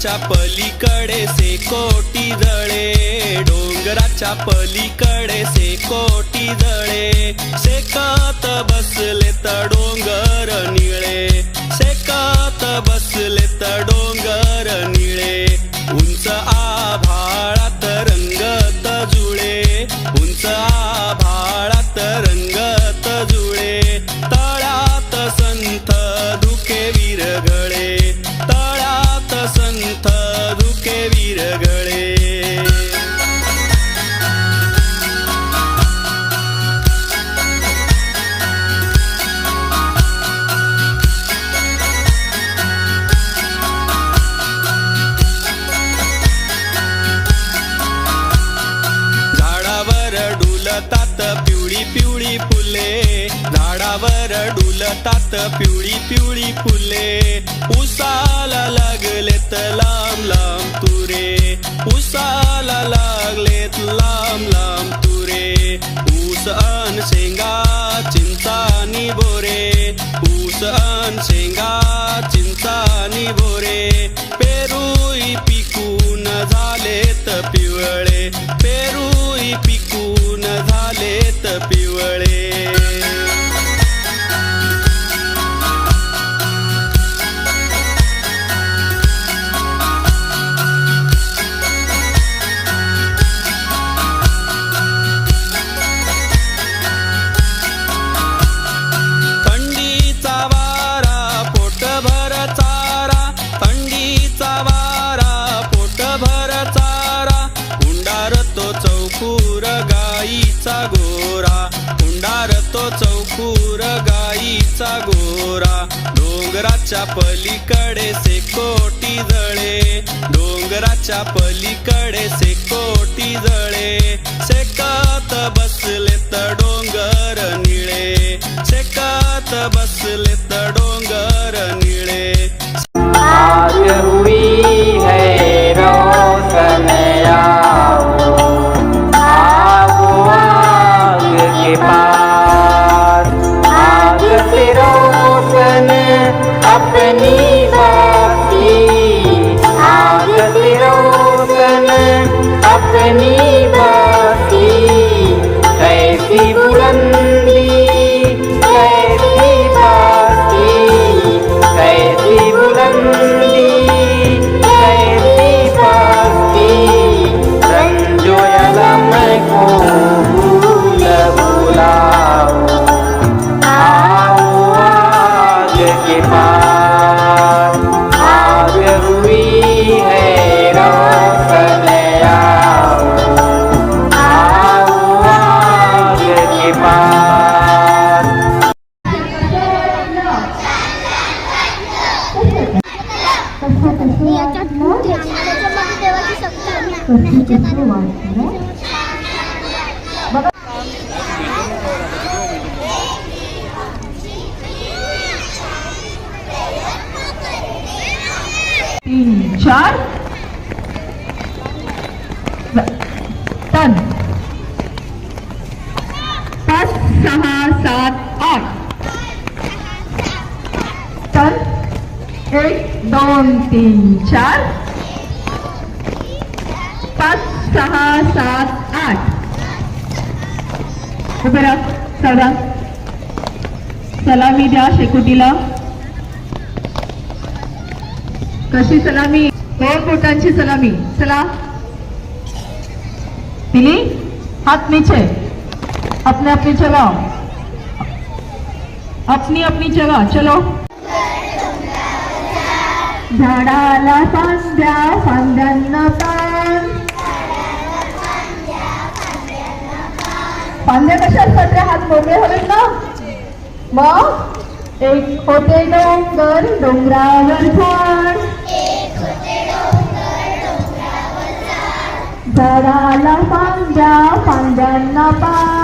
डोंगराच्या पलीकडे से कोटी जळे, डोंगराच्या पलीकडे से कोटी जळे, शेकत बसले तर डोंगर निळे, शेकत बसले तर डोंगर निळे, उंच आभाळात रंगत जुळे, उंच आभाळात रंगत जुळे, तळ्यात संथ धुके विरघळे, तळ्यात संथ धुके विरघळे. डुलतात पिवळी पिवळी फुले, झाडावर डुलतात पिवळी पिवळी फुले, उसाला लागलेत लांब लांब तुरे, उसाला लागलेत लांब लांब तुरे, ऊस अन शेंगा चिंचानी बोरे, ऊस अन शेंगा चिंचानी बोरे, पेरूई पिकून झालेत पिवळे, पेरूई पिकून झालेत पिवळे. थंडीचा वारा पोटभर चारा, थंडीचा वारा पोटभर चारा, हुंडारतो चौकूर गाईचा गोरा, हुंडारतो चौकूर गाईचा गोरा, डोंगराच्या पलीकडे से कोटी जळे, डोंगराच्या पलीकडे से कोटी जळे, शेकत बसले तर डोंगर निळे, शेकत बसले तर डोंगर निळे. आज हुई है रोशन आओ, आओ आग के पार, आग से रोशन अपनी बाती, आग से रोशन अपनी बाती, कैसी बुलंदी कैसी बाती, कैसी बुलंदी कैसी बाती, रंजो अलम को भूल भुलाओ, आओ आग के पार, आग हुई है रोशन आओ, आओ आग के पार. तीन चार टन, 5 6 7 8 टन, 1 2 3 4 5 6 7 8. उभे राहा. चला सलामी द्या शेकोटीला. कशी सलामी? 2 फुटांची सलामी. चला दिली. हाथ नीचे, अपने अपनी जगह, अपनी अपनी जगह. चलो. झाडाला फांद्या, फांद्यांना पान. फांद्या कशात पडल्या? हात मोकळे हवेत ना. मग एक होते डोंगर, डोंगरावर झाड, झाडाला फांद्या, फांद्यांना पान.